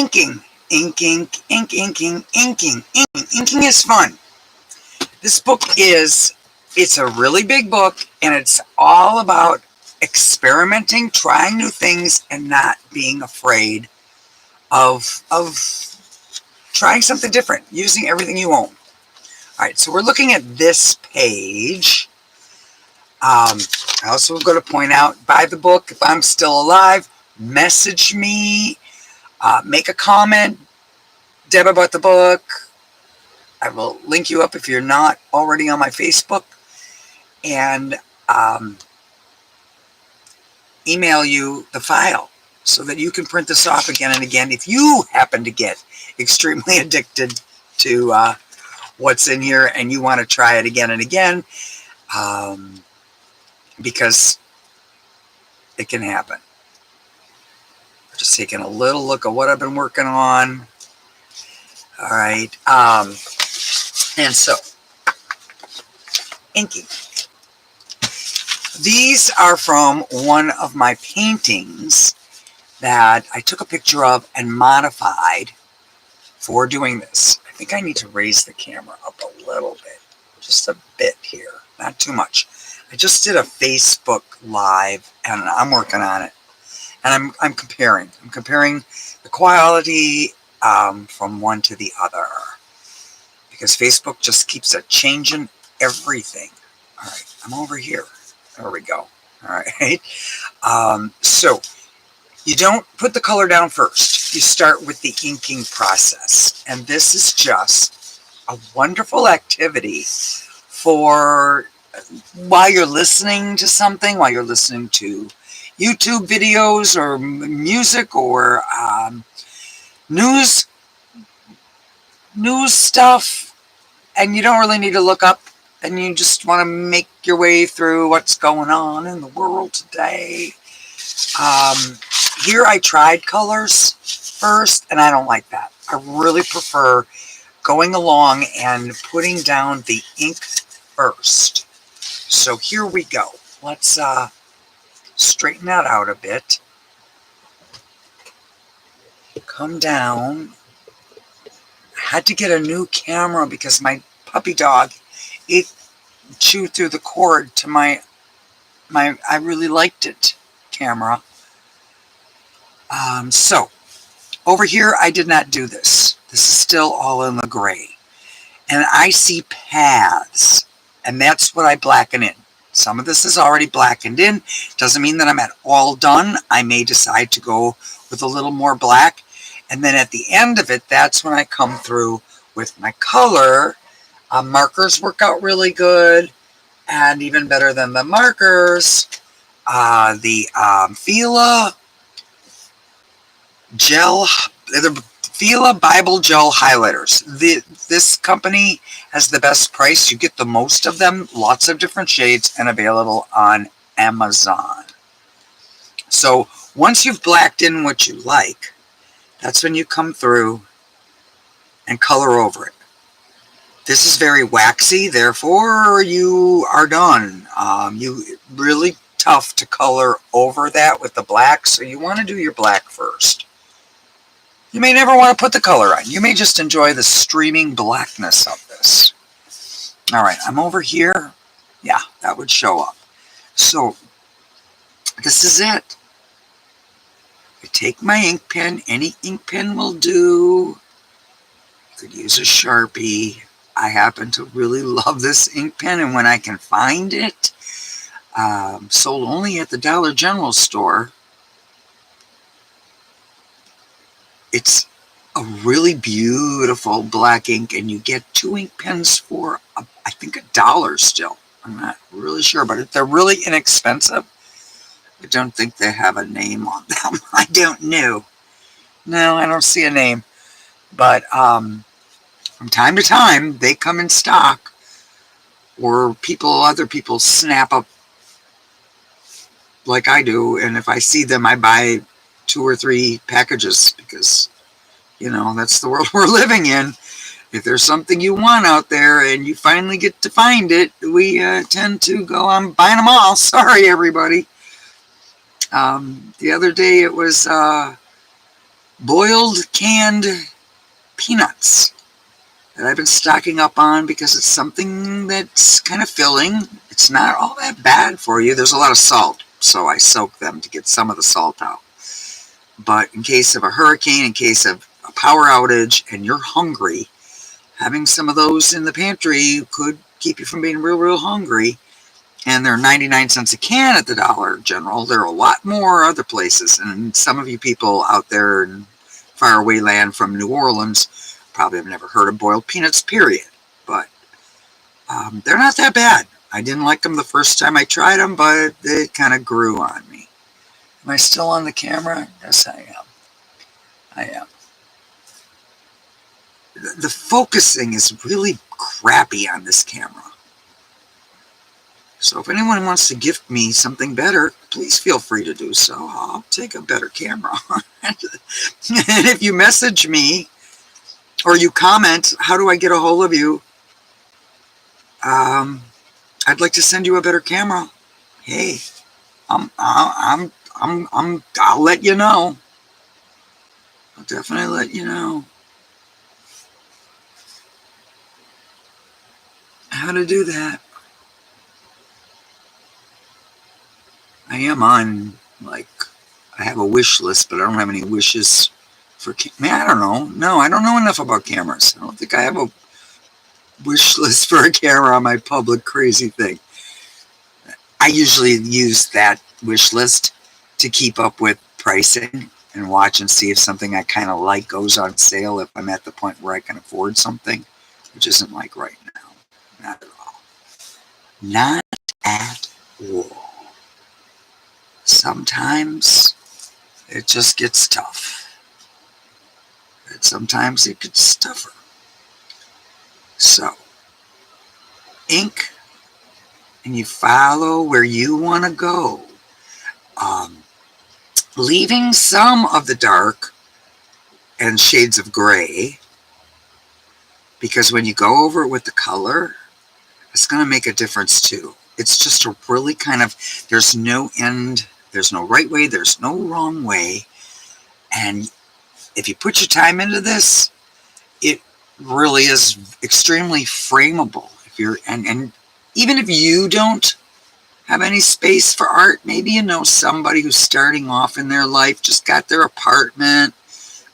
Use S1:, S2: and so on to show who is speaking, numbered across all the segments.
S1: Inking, inking, inking, inking. Inking is fun. This book it's a really big book, and it's all about experimenting, trying new things, and not being afraid of trying something different, using everything you own. All right, so we're looking at this page. I also going to point out, buy the book if I'm still alive. Message me, make a comment, Deb, about the book. I will link you up if you're not already on my Facebook, and email you the file so that you can print this off again and again if you happen to get extremely addicted to what's in here and you want to try it again and again, because it can happen. Just taking a little look at what I've been working on. All right. And so, inking. These are from one of my paintings that I took a picture of and modified for doing this. I think I need to raise the camera up a little bit. Just a bit here. Not too much. I just did a Facebook Live, and I'm working on it. And I'm comparing. I'm comparing the quality from one to the other, because Facebook just keeps changing everything. All right, I'm over here. There we go. All right. So you don't put the color down first. You start with the inking process. And this is just a wonderful activity for while you're listening to something, while you're listening to YouTube videos or music or news stuff, and you don't really need to look up, and you just want to make your way through what's going on in the world today. Here I tried colors first, and I don't like that. I really prefer going along and putting down the ink first. So here we go. Let's straighten that out a bit. Come down. I had to get a new camera because my puppy dog, it chewed through the cord to my I really liked it camera. So over here I did not do this. This is still all in the gray. And I see paths, and that's what I blacken in. Some of this is already blackened in. Doesn't mean that I'm at all done. I may decide to go with a little more black. And then at the end of it, that's when I come through with my color. Markers work out really good. And even better than the markers, the Fila gel, the Fila Bible Gel Highlighters. This company has the best price. You get the most of them, lots of different shades, and available on Amazon. So once you've blacked in what you like, that's when you come through and color over it. This is very waxy, therefore you are done. You really tough to color over that with the black, so you want to do your black first. You may never want to put the color on. You may just enjoy the streaming blackness of this. All right, I'm over here. Yeah, that would show up. So this is it. I take my ink pen. Any ink pen will do. You could use a Sharpie. I happen to really love this ink pen, and when I can find it, sold only at the Dollar General store, it's a really beautiful black ink, and you get 2 ink pens for, I think, $1 still. I'm not really sure, but they're really inexpensive. I don't think they have a name on them. I don't know. No, I don't see a name. But from time to time, they come in stock, or other people snap up like I do, and if I see them, I buy 2 or 3 packages, because, that's the world we're living in. If there's something you want out there and you finally get to find it, we tend to go on buying them all. Sorry, everybody. The other day it was boiled canned peanuts that I've been stocking up on because it's something that's kind of filling. It's not all that bad for you. There's a lot of salt, so I soak them to get some of the salt out. But in case of a hurricane, in case of a power outage, and you're hungry, having some of those in the pantry could keep you from being real hungry. And they're 99 cents a can at the Dollar General. There are a lot more other places. And some of you people out there in faraway land from New Orleans probably have never heard of boiled peanuts, period. But they're not that bad. I didn't like them the first time I tried them, but they kind of grew on me. Am I still on the camera? Yes, I am. I am. The focusing is really crappy on this camera. So if anyone wants to gift me something better, please feel free to do so. I'll take a better camera. And if you message me or you comment, how do I get a hold of you? I'd like to send you a better camera. Hey, I'll let you know. I'll definitely let you know how to do that. I am on, like, I have a wish list, but I don't have any wishes for, I don't know. No, I don't know enough about cameras. I don't think I have a wish list for a camera on my public crazy thing. I usually use that wish list to keep up with pricing and watch and see if something I kind of like goes on sale if I'm at the point where I can afford something, which isn't like right now. Not at all. Not at all. Sometimes it just gets tough. And sometimes it gets tougher. So, ink, and you follow where you want to go. Leaving some of the dark and shades of gray, because when you go over it with the color, it's going to make a difference too. It's just a really kind of, there's no end, there's no right way, there's no wrong way. And if you put your time into this, it really is extremely frameable. If you're, and even if you don't have any space for art, maybe you know somebody who's starting off in their life, just got their apartment,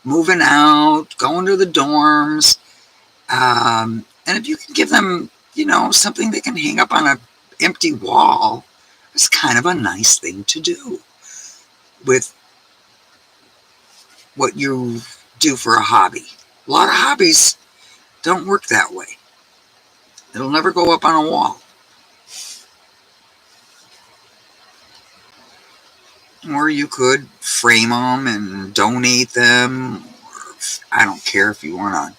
S1: moving out, going to the dorms. And if you can give them, something they can hang up on an empty wall, it's kind of a nice thing to do with what you do for a hobby. A lot of hobbies don't work that way. It'll never go up on a wall. Or you could frame them and donate them. Or I don't care if you want to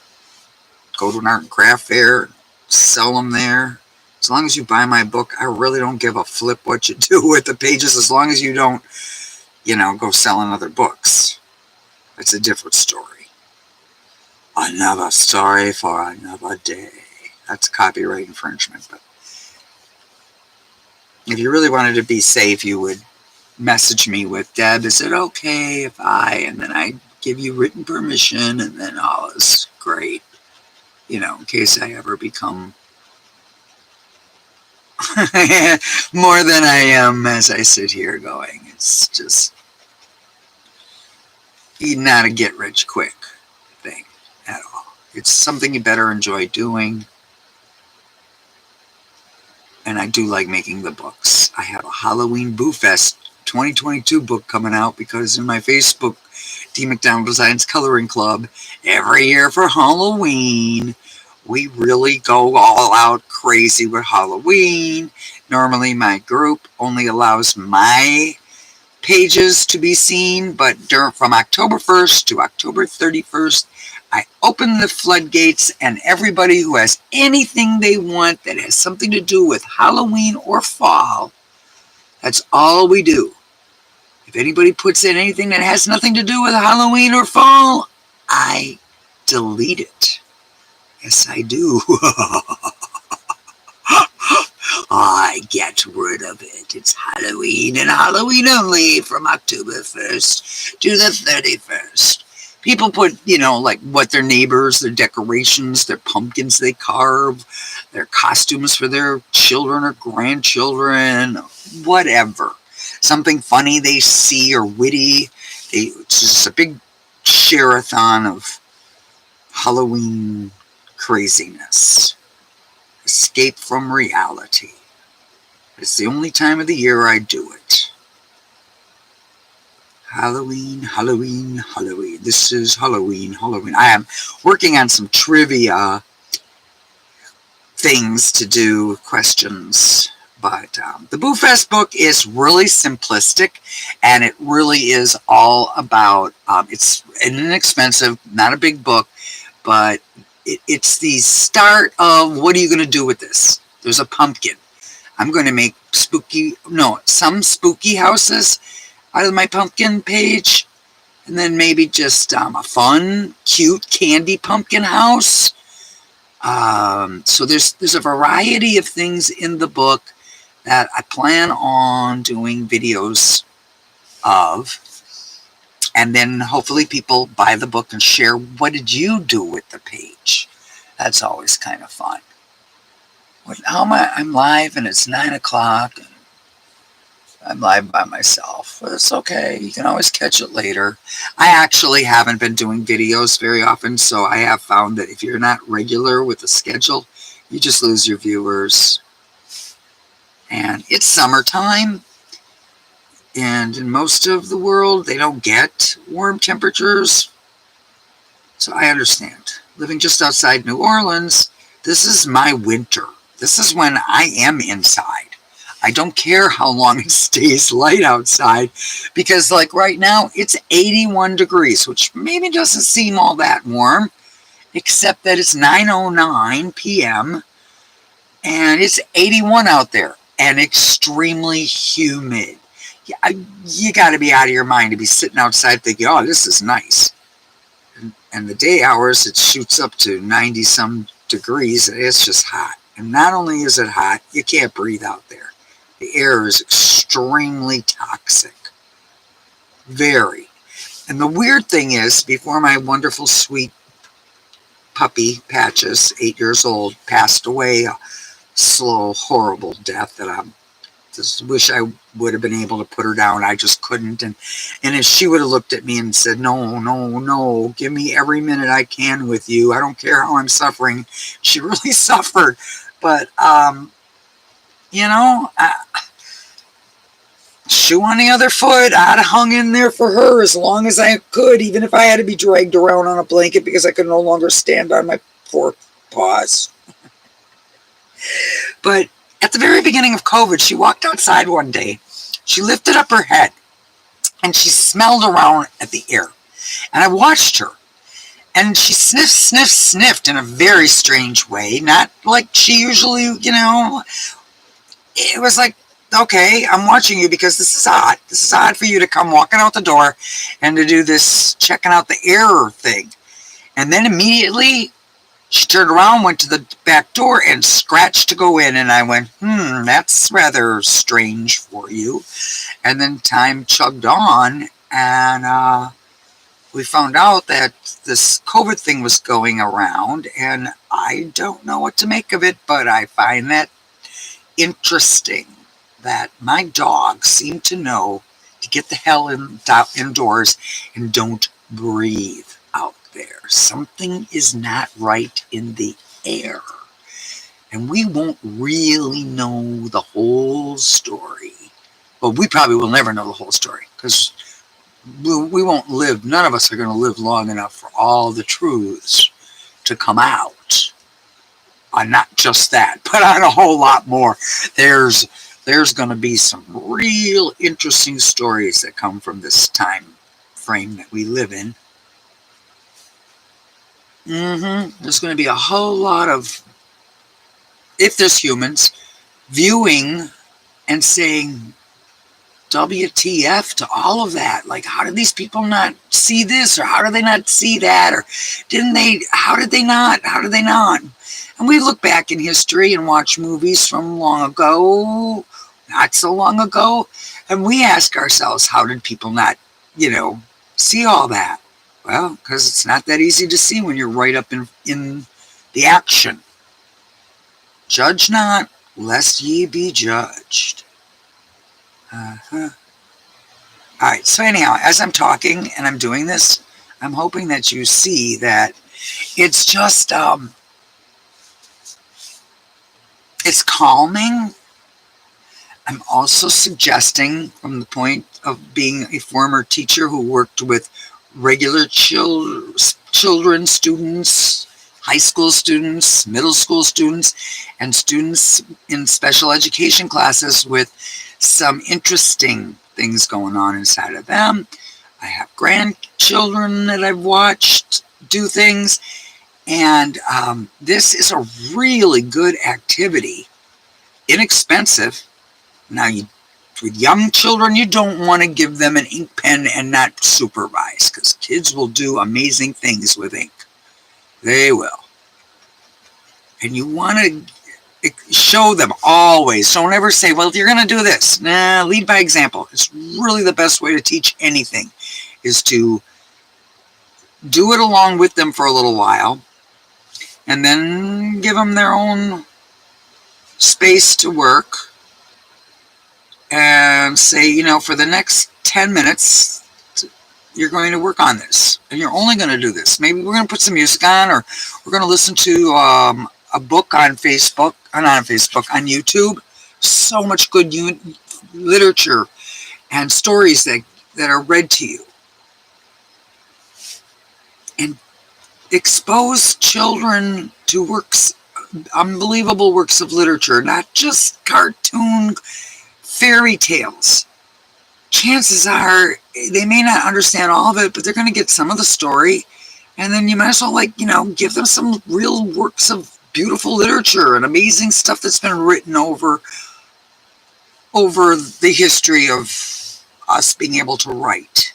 S1: go to an art and craft fair, sell them there. As long as you buy my book, I really don't give a flip what you do with the pages, as long as you don't, go selling other books. It's a different story. Another story for another day. That's copyright infringement. But if you really wanted to be safe, you would message me with, Deb, is it okay if and then I give you written permission, and then all is great, in case I ever become more than I am as I sit here going. It's just not a get rich quick thing at all. It's something you better enjoy doing. And I do like making the books. I have a Halloween Boo Fest 2022 book coming out because in my Facebook D. McDonald Designs Coloring Club, every year for Halloween, we really go all out crazy with Halloween. Normally my group only allows my pages to be seen, but from October 1st to October 31st, I open the floodgates, and everybody who has anything they want that has something to do with Halloween or fall, that's all we do. If anybody puts in anything that has nothing to do with Halloween or fall, I delete it. Yes, I do. I get rid of it. It's Halloween and Halloween only from October 1st to the 31st. People put, you know, like what their neighbors, their decorations, their pumpkins they carve, their costumes for their children or grandchildren, whatever. Something funny they see or witty. It's just a big share-a-thon of Halloween craziness. Escape from reality. It's the only time of the year I do it. Halloween, Halloween, Halloween. This is Halloween, Halloween. I am working on some trivia things to do, questions. But the Boo Fest book is really simplistic, and it really is all about, it's inexpensive, not a big book, but it's the start of what are you going to do with this? There's a pumpkin. I'm going to make some spooky houses out of my pumpkin page, and then maybe just a fun, cute candy pumpkin house. So there's a variety of things in the book that I plan on doing videos of, and then hopefully people buy the book and share what did you do with the page. That's always kind of fun. I'm live and it's 9 o'clock. I'm live by myself. But it's okay. You can always catch it later. I actually haven't been doing videos very often, so I have found that if you're not regular with the schedule, you just lose your viewers. And it's summertime, and in most of the world, they don't get warm temperatures. So I understand. Living just outside New Orleans, this is my winter. This is when I am inside. I don't care how long it stays light outside, because like right now it's 81 degrees, which maybe doesn't seem all that warm, except that it's 9:09 p.m. and it's 81 out there and extremely humid. You got to be out of your mind to be sitting outside thinking, oh, this is nice. And the day hours, it shoots up to 90 some degrees, and it's just hot. And not only is it hot, you can't breathe out there. The air is extremely toxic. Very. And the weird thing is, before my wonderful, sweet puppy, Patches, 8 years old, passed away a slow, horrible death that I just wish I would have been able to put her down. I just couldn't. And if she would have looked at me and said, no, give me every minute I can with you. I don't care how I'm suffering. She really suffered. But, shoe on the other foot, I'd have hung in there for her as long as I could, even if I had to be dragged around on a blanket because I could no longer stand on my four paws. But at the very beginning of COVID, she walked outside one day. She lifted up her head and she smelled around at the air. And I watched her. And she sniffed in a very strange way. Not like she usually, It was like, okay, I'm watching you because this is odd. This is odd for you to come walking out the door and to do this checking out the air thing. And then immediately she turned around, went to the back door and scratched to go in. And I went, that's rather strange for you. And then time chugged on, and we found out that this COVID thing was going around, and I don't know what to make of it, but I find that interesting that my dogs seem to know to get the hell indoors and don't breathe out there. Something is not right in the air. And we won't really know the whole story. Well, we probably will never know the whole story, because we won't live, none of us are going to live long enough for all the truths to come out. On not just that, but on a whole lot more. There's going to be some real interesting stories that come from this time frame that we live in. There's going to be a whole lot of, if there's humans, viewing and saying WTF to all of that. Like, how did these people not see this? Or how did they not see that? Or how did they not? And we look back in history and watch movies from long ago, not so long ago, and we ask ourselves, how did people not, see all that? Well, because it's not that easy to see when you're right up in the action. Judge not, lest ye be judged. Uh-huh. All right, so anyhow, as I'm talking and I'm doing this, I'm hoping that you see that it's just, it's calming. I'm also suggesting, from the point of being a former teacher who worked with regular children, students, high school students, middle school students, and students in special education classes with some interesting things going on inside of them. I have grandchildren that I've watched do things, and this is a really good activity, inexpensive. Now, with young children, you don't want to give them an ink pen and not supervise, because kids will do amazing things with ink. They will. And you want to show them always. Don't ever say, well, you're going to do this. Nah, lead by example. It's really the best way to teach anything, is to do it along with them for a little while, and then give them their own space to work, and say, for the next 10 minutes, you're going to work on this, and you're only going to do this. Maybe we're going to put some music on, or we're going to listen to a book on Facebook, not on Facebook, on YouTube. So much good literature and stories that are read to you. And expose children to unbelievable works of literature, not just cartoon fairy tales. Chances are they may not understand all of it, but they're going to get some of the story, and then you might as well give them some real works of beautiful literature and amazing stuff that's been written over the history of us being able to write.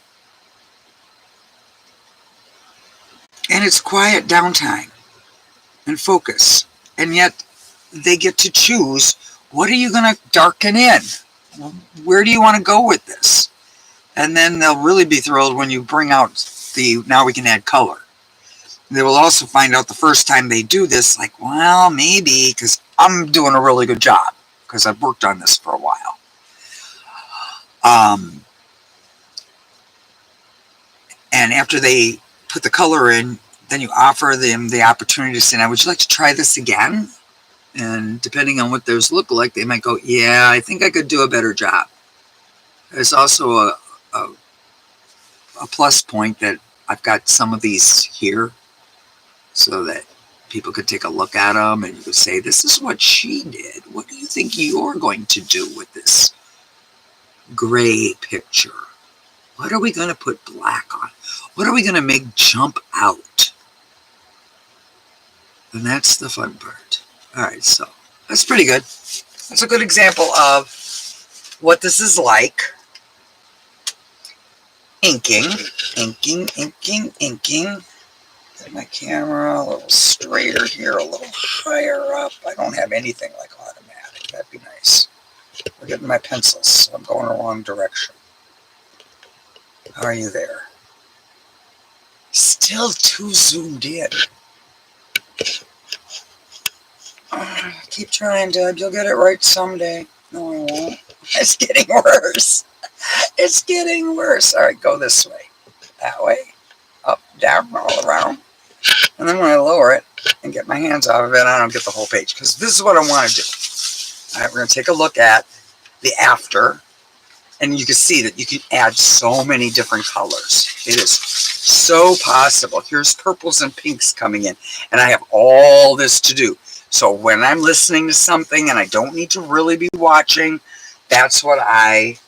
S1: And it's quiet downtime and focus, and yet they get to choose, what are you going to darken in? Where do you want to go with this? And then they'll really be thrilled when you bring out now we can add color. They will also find out the first time they do this, well, maybe, because I'm doing a really good job, because I've worked on this for a while. And after they put the color in, then you offer them the opportunity to say, now, would you like to try this again? And depending on what theirs look like, they might go, yeah, I think I could do a better job. There's also a plus point that I've got some of these here so that people could take a look at them, and you could say, this is what she did. What do you think you're going to do with this gray picture? What are we going to put black on? What are we going to make jump out? And that's the fun part. All right, so that's pretty good. That's a good example of what this is like. Inking. Get my camera a little straighter here, a little higher up. I don't have anything like automatic. That'd be nice. We're getting my pencils, so I'm going the wrong direction. How are you there? Still too zoomed in. Keep trying, Deb. You'll get it right someday. No, I won't. It's getting worse. It's getting worse. All right, go this way. That way. Up, down, all around. And then when I lower it and get my hands out of it, I don't get the whole page, because this is what I want to do. All right, we're going to take a look at the after, and you can see that you can add so many different colors. It is so possible. Here's purples and pinks coming in, and I have all this to do. So when I'm listening to something and I don't need to really be watching, that's what I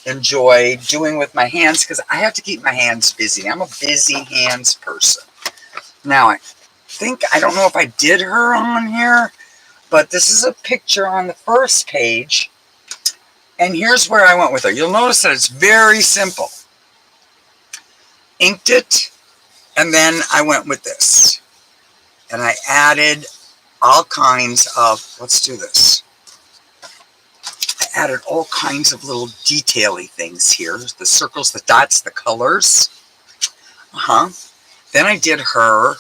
S1: enjoy doing with my hands, because I have to keep my hands busy. I'm a busy hands person. Now, I don't know if I did her on here, but this is a picture on the first page, and here's where I went with her. You'll notice that it's very simple. Inked it, and then I went with this. And I added all kinds of, let's do this. I added all kinds of little detail-y things here. The circles, the dots, the colors. Then I did her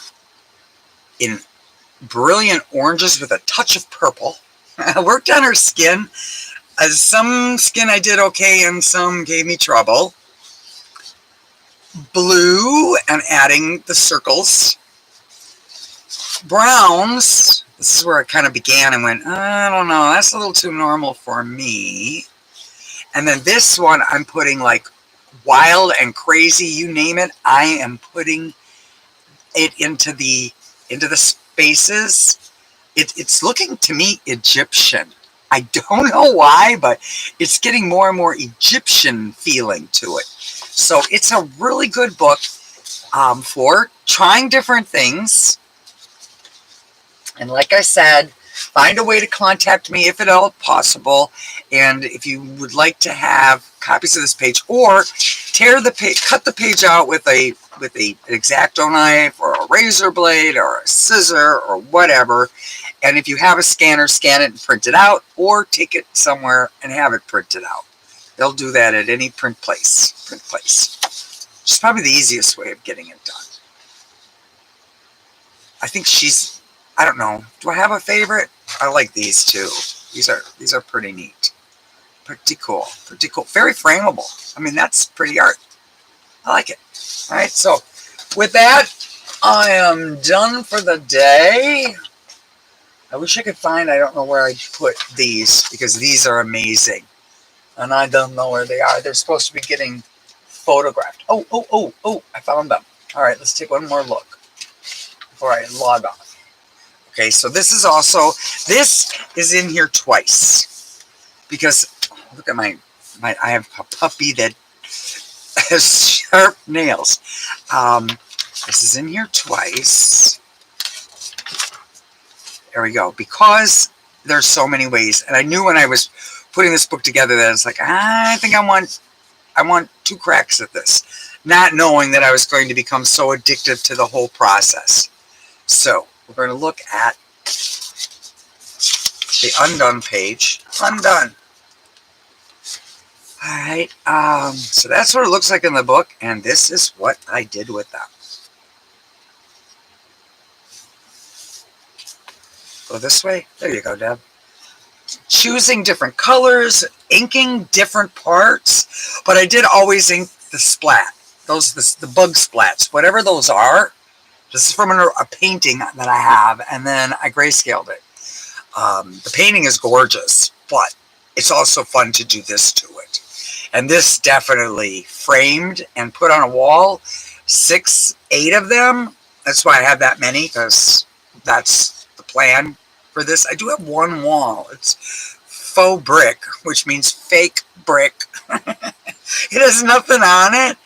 S1: in brilliant oranges with a touch of purple. I worked on her skin. Some skin I did okay and some gave me trouble. Blue and adding the circles. Browns. This is where it kind of began and went, I don't know, that's a little too normal for me. And then this one I'm putting like wild and crazy, you name it. I am putting it into the spaces. It's looking to me Egyptian. I don't know why, but it's getting more and more Egyptian feeling to it. So it's a really good book for trying different things. And like I said, find a way to contact me if at all possible. And if you would like to have copies of this page, or tear the page, cut the page out with an X-Acto knife or a razor blade or a scissor or whatever. And if you have a scanner, scan it and print it out, or take it somewhere and have it printed out. They'll do that at any print place. It's probably the easiest way of getting it done. I think I don't know. Do I have a favorite? I like these two. These are pretty neat. Pretty cool. Pretty cool. Very frameable. I mean, that's pretty art. I like it. All right. So with that, I am done for the day. I wish I could find, I don't know where I put these, because these are amazing. And I don't know where they are. They're supposed to be getting photographed. Oh, I found them. All right, let's take one more look before I log off. Okay, so this is in here twice. Because, look at I have a puppy that has sharp nails. This is in here twice. There we go. Because there's so many ways. And I knew when I was putting this book together that it's like, I think I want 2 cracks at this. Not knowing that I was going to become so addicted to the whole process. So we're going to look at the undone page. Undone. All right. So that's what it looks like in the book. And this is what I did with them. Go this way. There you go, Deb. Choosing different colors, inking different parts, but I did always ink the splat. The bug splats, whatever those are. This is from a painting that I have, and then I grayscaled it. The painting is gorgeous, but it's also fun to do this to it. And this definitely framed and put on a wall. 6, 8 of them. That's why I have that many, because that's the plan for this. I do have one wall. It's faux brick, which means fake brick. It has nothing on it.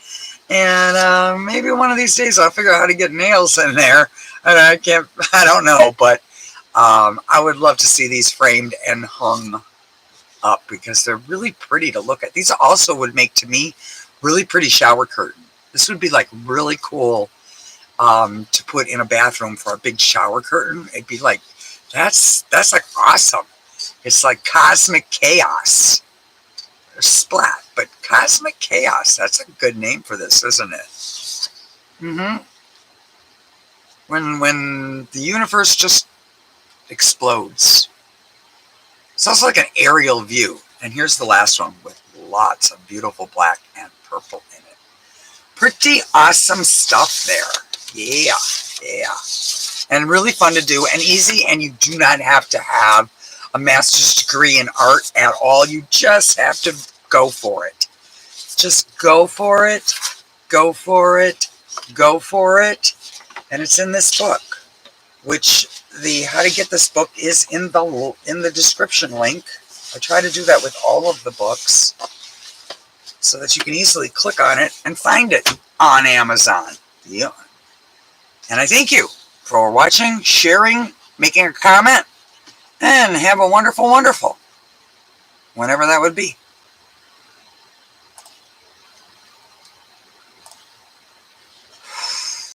S1: And maybe one of these days I'll figure out how to get nails in there. And I don't know, but I would love to see these framed and hung up because they're really pretty to look at. These also would make, to me, really pretty shower curtain. This would be like really cool to put in a bathroom for a big shower curtain. It'd be like, that's like awesome. It's like cosmic chaos. There's splat, but cosmic chaos. That's a good name for this, isn't it? When the universe just explodes. It's also like an aerial view. And here's the last one with lots of beautiful black and purple in it. Pretty awesome stuff there. Yeah. And really fun to do and easy, and you do not have to have a master's degree in art at all. You just have to go for it. Just go for it. Go for it. Go for it. And it's in this book, which the how to get this book is in the description link. I try to do that with all of the books so that you can easily click on it and find it on Amazon. Yeah. And I thank you for watching, sharing, making a comment, and have a wonderful, wonderful, whenever that would be.